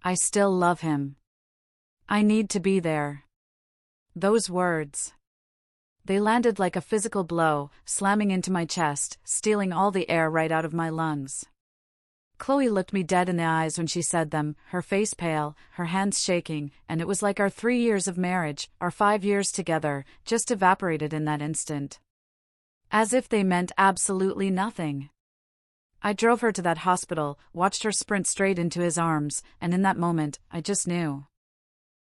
I still love him. I need to be there. Those words. They landed like a physical blow, slamming into my chest, stealing all the air right out of my lungs. Chloe looked me dead in the eyes when she said them, her face pale, her hands shaking, and it was like our 3 years of marriage, our 5 years together, just evaporated in that instant. As if they meant absolutely nothing. I drove her to that hospital, watched her sprint straight into his arms, and in that moment, I just knew.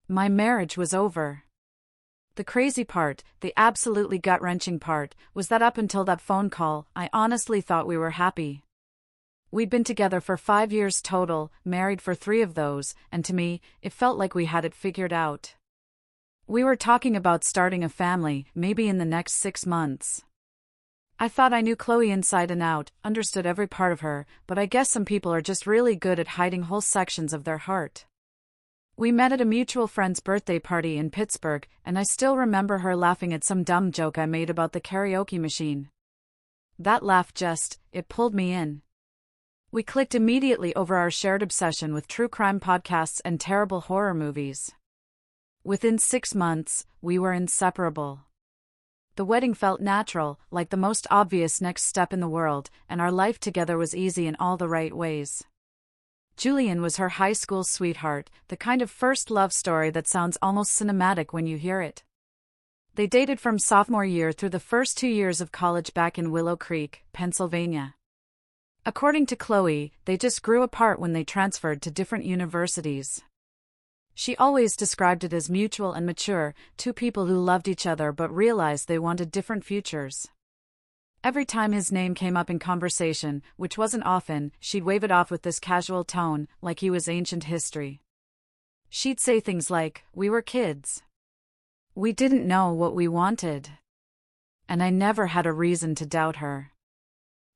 My marriage was over. The crazy part, the absolutely gut-wrenching part, was that up until that phone call, I honestly thought we were happy. We'd been together for 5 years total, married for 3 of those, and to me, it felt like we had it figured out. We were talking about starting a family, maybe in the next 6 months. I thought I knew Chloe inside and out, understood every part of her, but I guess some people are just really good at hiding whole sections of their heart. We met at a mutual friend's birthday party in Pittsburgh, and I still remember her laughing at some dumb joke I made about the karaoke machine. That laugh it pulled me in. We clicked immediately over our shared obsession with true crime podcasts and terrible horror movies. Within 6 months, we were inseparable. The wedding felt natural, like the most obvious next step in the world, and our life together was easy in all the right ways. Julian was her high school sweetheart, the kind of first love story that sounds almost cinematic when you hear it. They dated from sophomore year through the first 2 years of college back in Willow Creek, Pennsylvania. According to Chloe, they just grew apart when they transferred to different universities. She always described it as mutual and mature, 2 people who loved each other but realized they wanted different futures. Every time his name came up in conversation, which wasn't often, she'd wave it off with this casual tone, like he was ancient history. She'd say things like, "We were kids. We didn't know what we wanted." And I never had a reason to doubt her.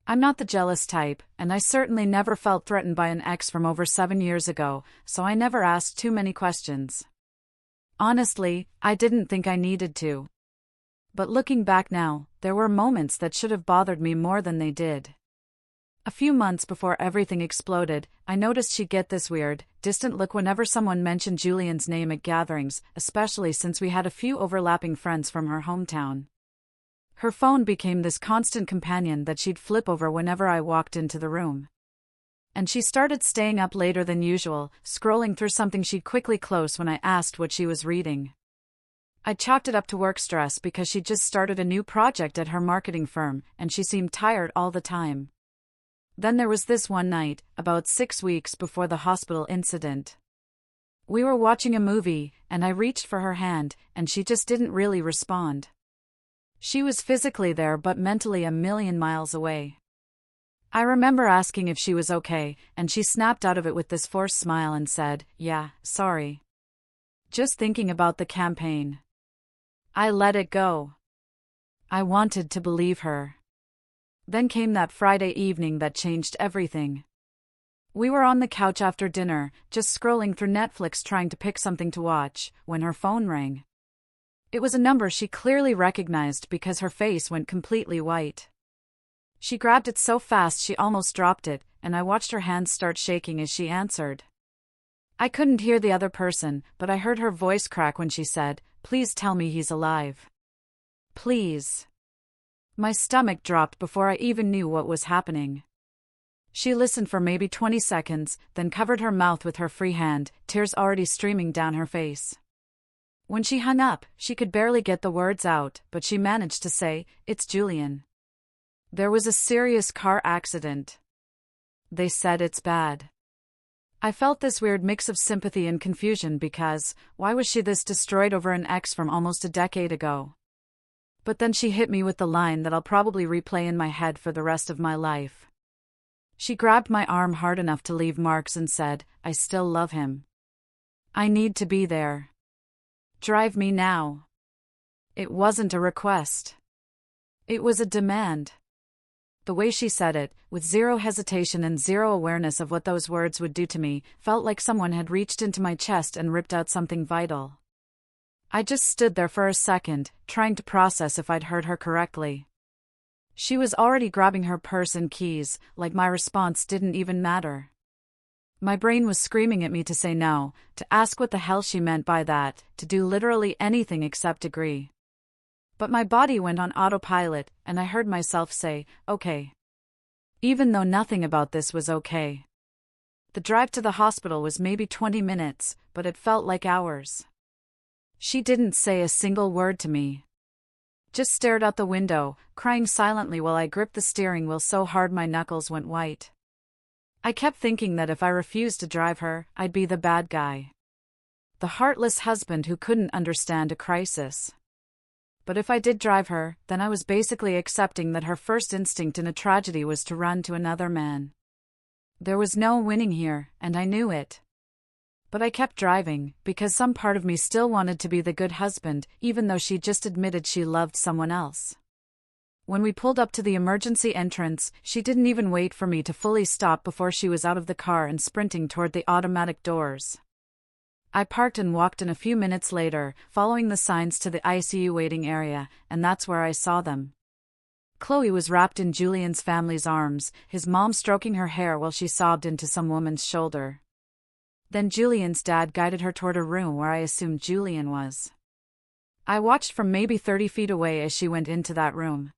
I'm not the jealous type, and I certainly never felt threatened by an ex from over 7 years ago, so I never asked too many questions. Honestly, I didn't think I needed to. But looking back now, there were moments that should have bothered me more than they did. A few months before everything exploded, I noticed she'd get this weird, distant look whenever someone mentioned Julian's name at gatherings, especially since we had a few overlapping friends from her hometown. Her phone became this constant companion that she'd flip over whenever I walked into the room. And she started staying up later than usual, scrolling through something she'd quickly close when I asked what she was reading. I chalked it up to work stress because she'd just started a new project at her marketing firm, and she seemed tired all the time. Then there was this one night, about 6 weeks before the hospital incident. We were watching a movie, and I reached for her hand, and she just didn't really respond. She was physically there but mentally a million miles away. I remember asking if she was okay, and she snapped out of it with this forced smile and said, "Yeah, sorry. Just thinking about the campaign." I let it go. I wanted to believe her. Then came that Friday evening that changed everything. We were on the couch after dinner, just scrolling through Netflix trying to pick something to watch, when her phone rang. It was a number she clearly recognized because her face went completely white. She grabbed it so fast she almost dropped it, and I watched her hands start shaking as she answered. I couldn't hear the other person, but I heard her voice crack when she said, "Please tell me he's alive. Please." My stomach dropped before I even knew what was happening. She listened for maybe 20 seconds, then covered her mouth with her free hand, tears already streaming down her face. When she hung up, she could barely get the words out, but she managed to say, "It's Julian. There was a serious car accident. They said it's bad." I felt this weird mix of sympathy and confusion because, why was she this destroyed over an ex from almost a decade ago? But then she hit me with the line that I'll probably replay in my head for the rest of my life. She grabbed my arm hard enough to leave marks and said, "I still love him. I need to be there. Drive me now." It wasn't a request. It was a demand. The way she said it, with zero hesitation and zero awareness of what those words would do to me, felt like someone had reached into my chest and ripped out something vital. I just stood there for a second, trying to process if I'd heard her correctly. She was already grabbing her purse and keys, like my response didn't even matter. My brain was screaming at me to say no, to ask what the hell she meant by that, to do literally anything except agree. But my body went on autopilot, and I heard myself say, okay. Even though nothing about this was okay. The drive to the hospital was maybe 20 minutes, but it felt like hours. She didn't say a single word to me. Just stared out the window, crying silently while I gripped the steering wheel so hard my knuckles went white. I kept thinking that if I refused to drive her, I'd be the bad guy. The heartless husband who couldn't understand a crisis. But if I did drive her, then I was basically accepting that her first instinct in a tragedy was to run to another man. There was no winning here, and I knew it. But I kept driving, because some part of me still wanted to be the good husband, even though she just admitted she loved someone else. When we pulled up to the emergency entrance, she didn't even wait for me to fully stop before she was out of the car and sprinting toward the automatic doors. I parked and walked in a few minutes later, following the signs to the ICU waiting area, and that's where I saw them. Chloe was wrapped in Julian's family's arms, his mom stroking her hair while she sobbed into some woman's shoulder. Then Julian's dad guided her toward a room where I assumed Julian was. I watched from maybe 30 feet away as she went into that room.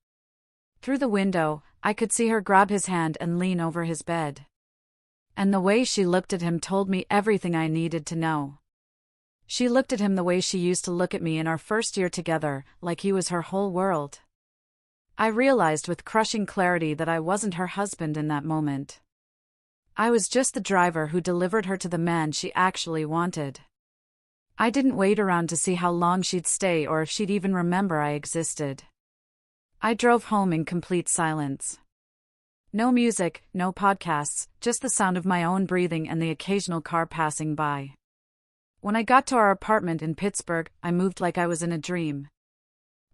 Through the window, I could see her grab his hand and lean over his bed. And the way she looked at him told me everything I needed to know. She looked at him the way she used to look at me in our first year together, like he was her whole world. I realized with crushing clarity that I wasn't her husband in that moment. I was just the driver who delivered her to the man she actually wanted. I didn't wait around to see how long she'd stay or if she'd even remember I existed. I drove home in complete silence. No music, no podcasts, just the sound of my own breathing and the occasional car passing by. When I got to our apartment in Pittsburgh, I moved like I was in a dream.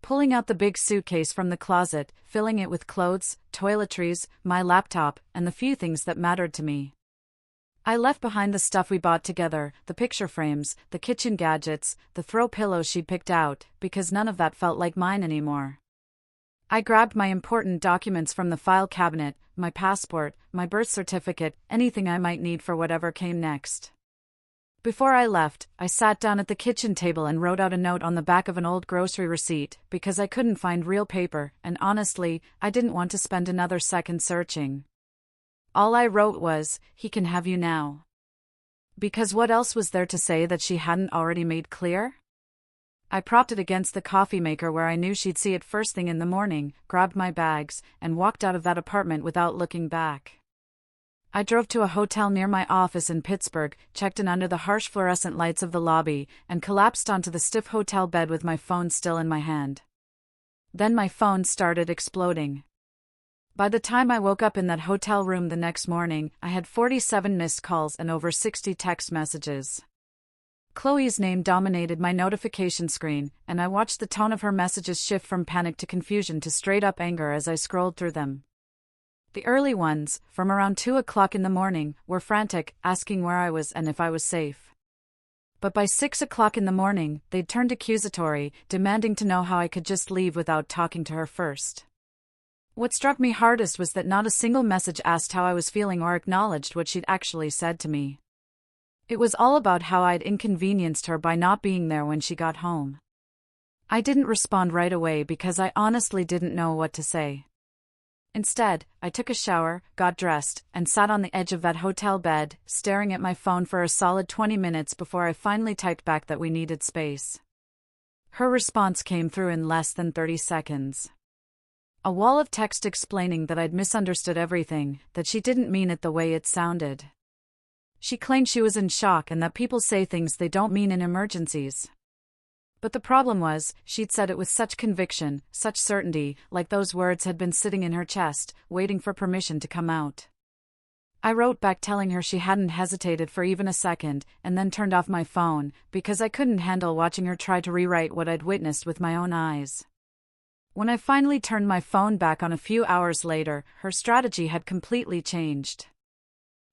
Pulling out the big suitcase from the closet, filling it with clothes, toiletries, my laptop, and the few things that mattered to me. I left behind the stuff we bought together, the picture frames, the kitchen gadgets, the throw pillows she'd picked out, because none of that felt like mine anymore. I grabbed my important documents from the file cabinet, my passport, my birth certificate, anything I might need for whatever came next. Before I left, I sat down at the kitchen table and wrote out a note on the back of an old grocery receipt, because I couldn't find real paper, and honestly, I didn't want to spend another second searching. All I wrote was, "He can have you now." Because what else was there to say that she hadn't already made clear? I propped it against the coffee maker where I knew she'd see it first thing in the morning, grabbed my bags, and walked out of that apartment without looking back. I drove to a hotel near my office in Pittsburgh, checked in under the harsh fluorescent lights of the lobby, and collapsed onto the stiff hotel bed with my phone still in my hand. Then my phone started exploding. By the time I woke up in that hotel room the next morning, I had 47 missed calls and over 60 text messages. Chloe's name dominated my notification screen, and I watched the tone of her messages shift from panic to confusion to straight-up anger as I scrolled through them. The early ones, from around 2 o'clock in the morning, were frantic, asking where I was and if I was safe. But by 6 o'clock in the morning, they'd turned accusatory, demanding to know how I could just leave without talking to her first. What struck me hardest was that not a single message asked how I was feeling or acknowledged what she'd actually said to me. It was all about how I'd inconvenienced her by not being there when she got home. I didn't respond right away because I honestly didn't know what to say. Instead, I took a shower, got dressed, and sat on the edge of that hotel bed, staring at my phone for a solid 20 minutes before I finally typed back that we needed space. Her response came through in less than 30 seconds. A wall of text explaining that I'd misunderstood everything, that she didn't mean it the way it sounded. She claimed she was in shock and that people say things they don't mean in emergencies. But the problem was, she'd said it with such conviction, such certainty, like those words had been sitting in her chest, waiting for permission to come out. I wrote back telling her she hadn't hesitated for even a second, and then turned off my phone, because I couldn't handle watching her try to rewrite what I'd witnessed with my own eyes. When I finally turned my phone back on a few hours later, her strategy had completely changed.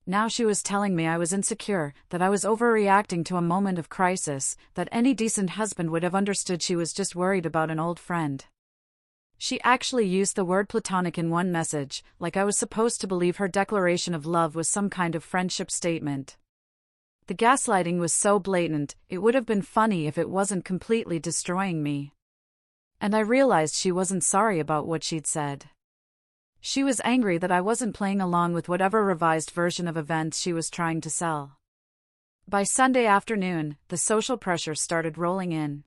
Now she was telling me I was insecure, that I was overreacting to a moment of crisis, that any decent husband would have understood she was just worried about an old friend. She actually used the word platonic in one message, like I was supposed to believe her declaration of love was some kind of friendship statement. The gaslighting was so blatant, it would have been funny if it wasn't completely destroying me. And I realized she wasn't sorry about what she'd said. She was angry that I wasn't playing along with whatever revised version of events she was trying to sell. By Sunday afternoon, the social pressure started rolling in.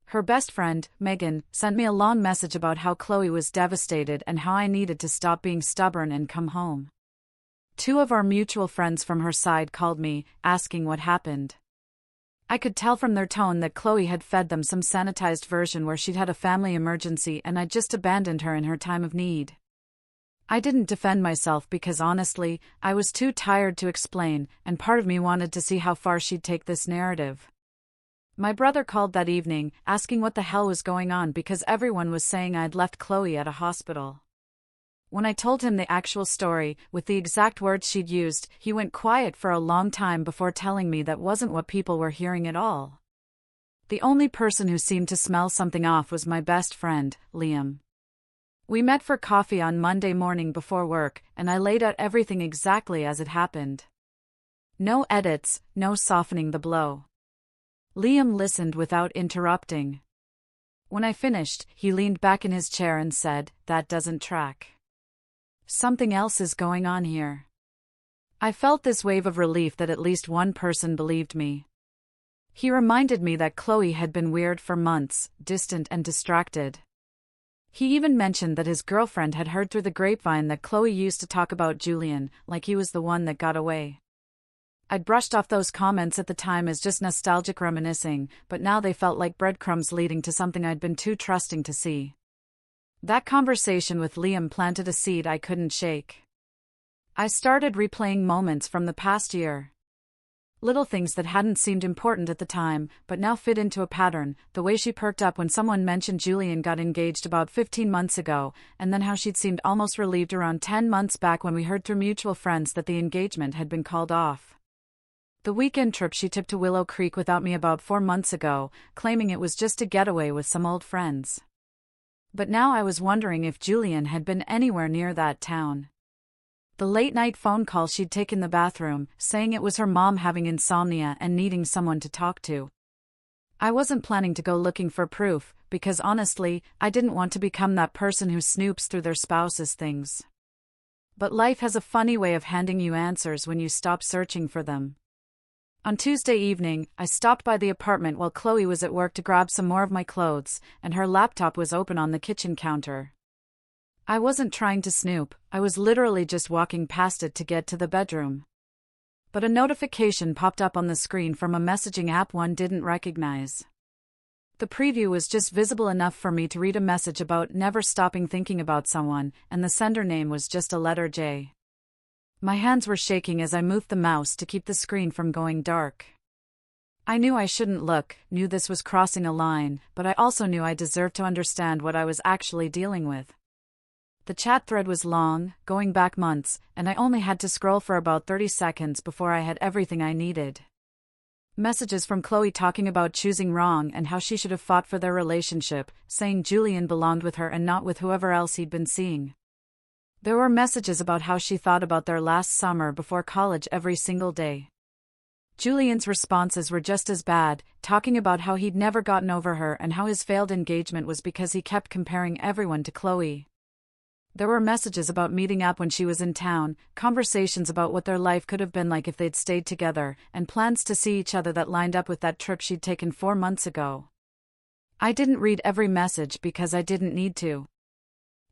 Her best friend, Megan, sent me a long message about how Chloe was devastated and how I needed to stop being stubborn and come home. 2 of our mutual friends from her side called me, asking what happened. I could tell from their tone that Chloe had fed them some sanitized version where she'd had a family emergency and I'd just abandoned her in her time of need. I didn't defend myself because honestly, I was too tired to explain, and part of me wanted to see how far she'd take this narrative. My brother called that evening, asking what the hell was going on because everyone was saying I'd left Chloe at a hospital. When I told him the actual story, with the exact words she'd used, he went quiet for a long time before telling me that wasn't what people were hearing at all. The only person who seemed to smell something off was my best friend, Liam. We met for coffee on Monday morning before work, and I laid out everything exactly as it happened. No edits, no softening the blow. Liam listened without interrupting. When I finished, he leaned back in his chair and said, "That doesn't track. Something else is going on here." I felt this wave of relief that at least one person believed me. He reminded me that Chloe had been weird for months, distant and distracted. He even mentioned that his girlfriend had heard through the grapevine that Chloe used to talk about Julian, like he was the one that got away. I'd brushed off those comments at the time as just nostalgic reminiscing, but now they felt like breadcrumbs leading to something I'd been too trusting to see. That conversation with Liam planted a seed I couldn't shake. I started replaying moments from the past year. Little things that hadn't seemed important at the time, but now fit into a pattern, the way she perked up when someone mentioned Julian got engaged about 15 months ago, and then how she'd seemed almost relieved around 10 months back when we heard through mutual friends that the engagement had been called off. The weekend trip she took to Willow Creek without me about 4 months ago, claiming it was just a getaway with some old friends. But now I was wondering if Julian had been anywhere near that town. The late-night phone call she'd taken in the bathroom, saying it was her mom having insomnia and needing someone to talk to. I wasn't planning to go looking for proof, because honestly, I didn't want to become that person who snoops through their spouse's things. But life has a funny way of handing you answers when you stop searching for them. On Tuesday evening, I stopped by the apartment while Chloe was at work to grab some more of my clothes, and her laptop was open on the kitchen counter. I wasn't trying to snoop, I was literally just walking past it to get to the bedroom. But a notification popped up on the screen from a messaging app one didn't recognize. The preview was just visible enough for me to read a message about never stopping thinking about someone, and the sender name was just a letter J. My hands were shaking as I moved the mouse to keep the screen from going dark. I knew I shouldn't look, knew this was crossing a line, but I also knew I deserved to understand what I was actually dealing with. The chat thread was long, going back months, and I only had to scroll for about 30 seconds before I had everything I needed. Messages from Chloe talking about choosing wrong and how she should have fought for their relationship, saying Julian belonged with her and not with whoever else he'd been seeing. There were messages about how she thought about their last summer before college every single day. Julian's responses were just as bad, talking about how he'd never gotten over her and how his failed engagement was because he kept comparing everyone to Chloe. There were messages about meeting up when she was in town, conversations about what their life could have been like if they'd stayed together, and plans to see each other that lined up with that trip she'd taken 4 months ago. I didn't read every message because I didn't need to.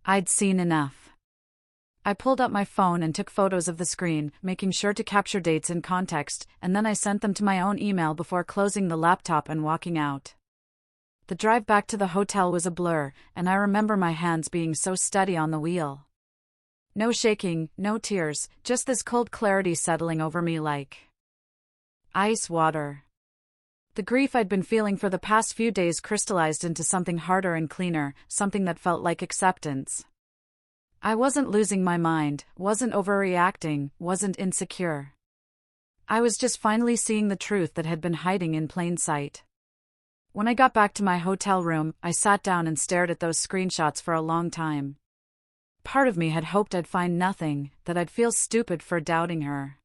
I'd seen enough. I pulled up my phone and took photos of the screen, making sure to capture dates and context, and then I sent them to my own email before closing the laptop and walking out. The drive back to the hotel was a blur, and I remember my hands being so steady on the wheel. No shaking, no tears, just this cold clarity settling over me like ice water. The grief I'd been feeling for the past few days crystallized into something harder and cleaner, something that felt like acceptance. I wasn't losing my mind, wasn't overreacting, wasn't insecure. I was just finally seeing the truth that had been hiding in plain sight. When I got back to my hotel room, I sat down and stared at those screenshots for a long time. Part of me had hoped I'd find nothing, that I'd feel stupid for doubting her.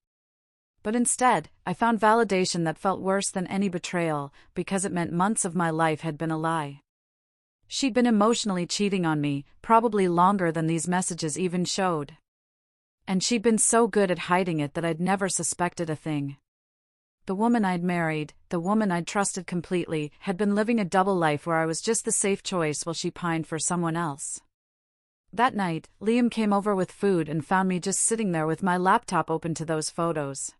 But instead, I found validation that felt worse than any betrayal, because it meant months of my life had been a lie. She'd been emotionally cheating on me, probably longer than these messages even showed. And she'd been so good at hiding it that I'd never suspected a thing. The woman I'd married, the woman I'd trusted completely, had been living a double life where I was just the safe choice while she pined for someone else. That night, Liam came over with food and found me just sitting there with my laptop open to those photos.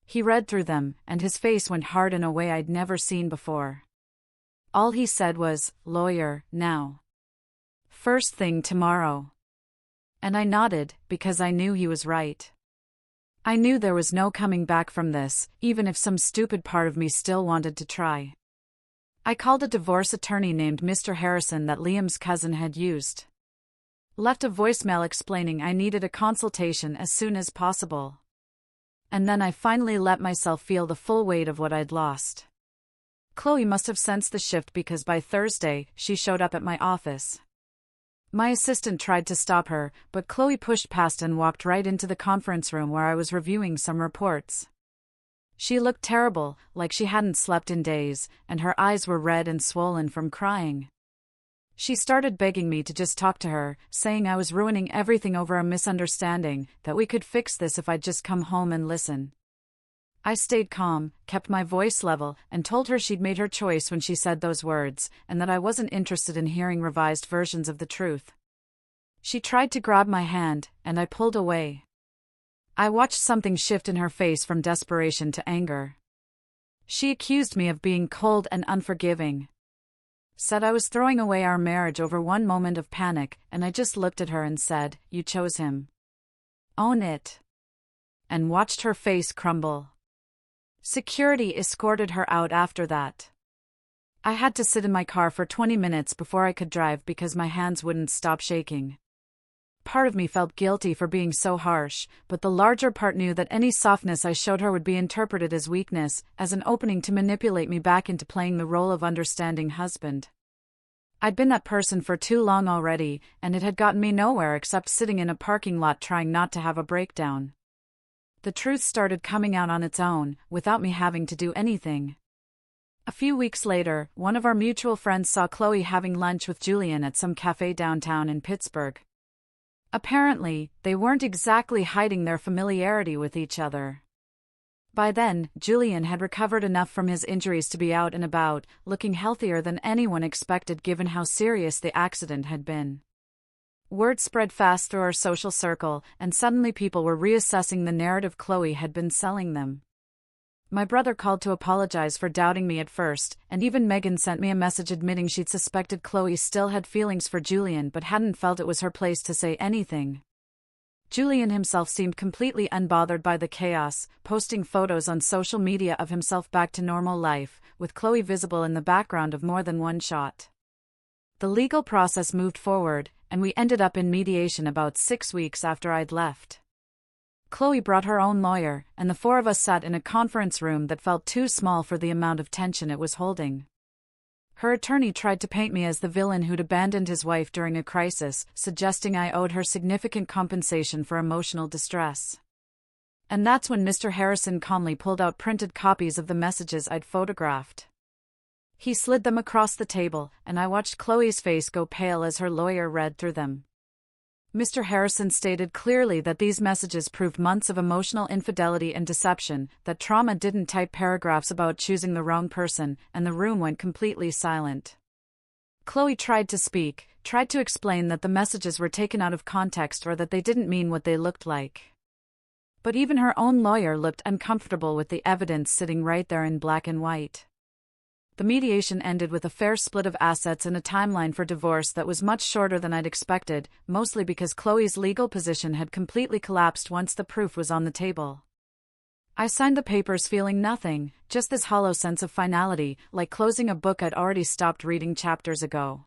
He read through them, and his face went hard in a way I'd never seen before. All he said was, "Lawyer, now. First thing tomorrow." And I nodded, because I knew he was right. I knew there was no coming back from this, even if some stupid part of me still wanted to try. I called a divorce attorney named Mr. Harrison that Liam's cousin had used. Left a voicemail explaining I needed a consultation as soon as possible. And then I finally let myself feel the full weight of what I'd lost. Chloe must have sensed the shift because by Thursday, she showed up at my office. My assistant tried to stop her, but Chloe pushed past and walked right into the conference room where I was reviewing some reports. She looked terrible, like she hadn't slept in days, and her eyes were red and swollen from crying. She started begging me to just talk to her, saying I was ruining everything over a misunderstanding, that we could fix this if I'd just come home and listen. I stayed calm, kept my voice level, and told her she'd made her choice when she said those words, and that I wasn't interested in hearing revised versions of the truth. She tried to grab my hand, and I pulled away. I watched something shift in her face from desperation to anger. She accused me of being cold and unforgiving. Said I was throwing away our marriage over one moment of panic, and I just looked at her and said, "You chose him. Own it." And watched her face crumble. Security escorted her out after that. I had to sit in my car for 20 minutes before I could drive because my hands wouldn't stop shaking. Part of me felt guilty for being so harsh, but the larger part knew that any softness I showed her would be interpreted as weakness, as an opening to manipulate me back into playing the role of understanding husband. I'd been that person for too long already, and it had gotten me nowhere except sitting in a parking lot trying not to have a breakdown. The truth started coming out on its own, without me having to do anything. A few weeks later, one of our mutual friends saw Chloe having lunch with Julian at some cafe downtown in Pittsburgh. Apparently, they weren't exactly hiding their familiarity with each other. By then, Julian had recovered enough from his injuries to be out and about, looking healthier than anyone expected given how serious the accident had been. Word spread fast through our social circle, and suddenly people were reassessing the narrative Chloe had been selling them. My brother called to apologize for doubting me at first, and even Megan sent me a message admitting she'd suspected Chloe still had feelings for Julian but hadn't felt it was her place to say anything. Julian himself seemed completely unbothered by the chaos, posting photos on social media of himself back to normal life, with Chloe visible in the background of more than one shot. The legal process moved forward, and we ended up in mediation about 6 weeks after I'd left. Chloe brought her own lawyer, and the four of us sat in a conference room that felt too small for the amount of tension it was holding. Her attorney tried to paint me as the villain who'd abandoned his wife during a crisis, suggesting I owed her significant compensation for emotional distress. And that's when Mr. Harrison calmly pulled out printed copies of the messages I'd photographed. He slid them across the table, and I watched Chloe's face go pale as her lawyer read through them. Mr. Harrison stated clearly that these messages proved months of emotional infidelity and deception, that trauma didn't type paragraphs about choosing the wrong person, and the room went completely silent. Chloe tried to speak, tried to explain that the messages were taken out of context or that they didn't mean what they looked like. But even her own lawyer looked uncomfortable with the evidence sitting right there in black and white. The mediation ended with a fair split of assets and a timeline for divorce that was much shorter than I'd expected, mostly because Chloe's legal position had completely collapsed once the proof was on the table. I signed the papers feeling nothing, just this hollow sense of finality, like closing a book I'd already stopped reading chapters ago.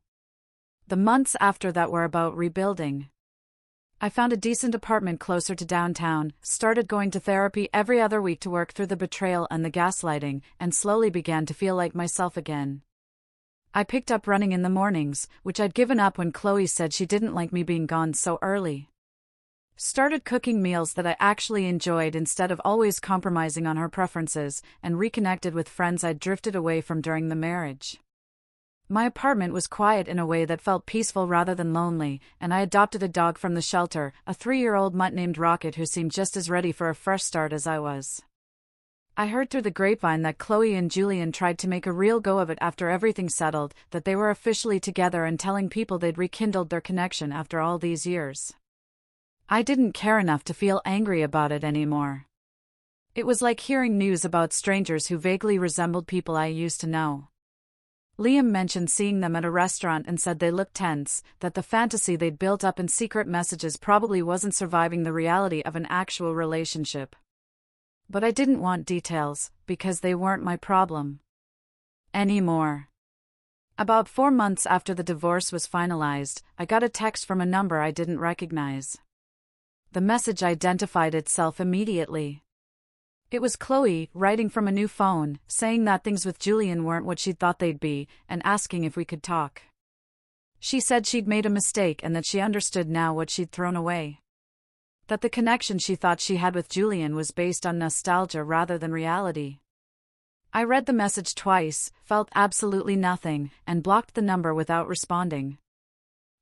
The months after that were about rebuilding. I found a decent apartment closer to downtown, started going to therapy every other week to work through the betrayal and the gaslighting, and slowly began to feel like myself again. I picked up running in the mornings, which I'd given up when Chloe said she didn't like me being gone so early. Started cooking meals that I actually enjoyed instead of always compromising on her preferences, and reconnected with friends I'd drifted away from during the marriage. My apartment was quiet in a way that felt peaceful rather than lonely, and I adopted a dog from the shelter, a 3-year-old mutt named Rocket who seemed just as ready for a fresh start as I was. I heard through the grapevine that Chloe and Julian tried to make a real go of it after everything settled, that they were officially together and telling people they'd rekindled their connection after all these years. I didn't care enough to feel angry about it anymore. It was like hearing news about strangers who vaguely resembled people I used to know. Liam mentioned seeing them at a restaurant and said they looked tense, that the fantasy they'd built up in secret messages probably wasn't surviving the reality of an actual relationship. But I didn't want details, because they weren't my problem anymore. About 4 months after the divorce was finalized, I got a text from a number I didn't recognize. The message identified itself immediately. It was Chloe, writing from a new phone, saying that things with Julian weren't what she'd thought they'd be, and asking if we could talk. She said she'd made a mistake and that she understood now what she'd thrown away. That the connection she thought she had with Julian was based on nostalgia rather than reality. I read the message twice, felt absolutely nothing, and blocked the number without responding.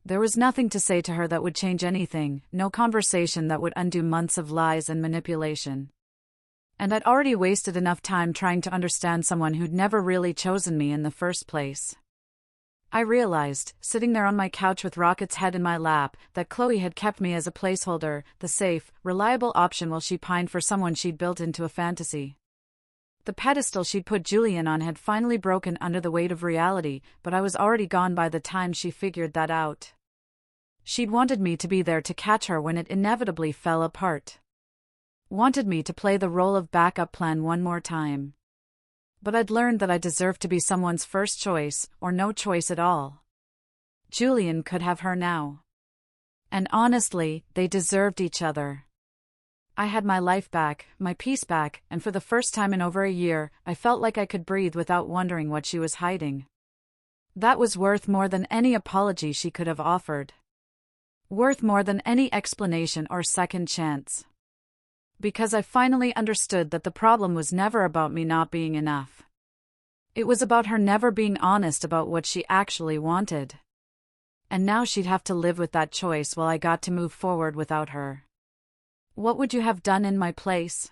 There was nothing to say to her that would change anything, no conversation that would undo months of lies and manipulation. And I'd already wasted enough time trying to understand someone who'd never really chosen me in the first place. I realized, sitting there on my couch with Rocket's head in my lap, that Chloe had kept me as a placeholder, the safe, reliable option while she pined for someone she'd built into a fantasy. The pedestal she'd put Julian on had finally broken under the weight of reality, but I was already gone by the time she figured that out. She'd wanted me to be there to catch her when it inevitably fell apart. Wanted me to play the role of backup plan one more time. But I'd learned that I deserved to be someone's first choice, or no choice at all. Julian could have her now. And honestly, they deserved each other. I had my life back, my peace back, and for the first time in over a year, I felt like I could breathe without wondering what she was hiding. That was worth more than any apology she could have offered. Worth more than any explanation or second chance. Because I finally understood that the problem was never about me not being enough. It was about her never being honest about what she actually wanted. And now she'd have to live with that choice while I got to move forward without her. What would you have done in my place?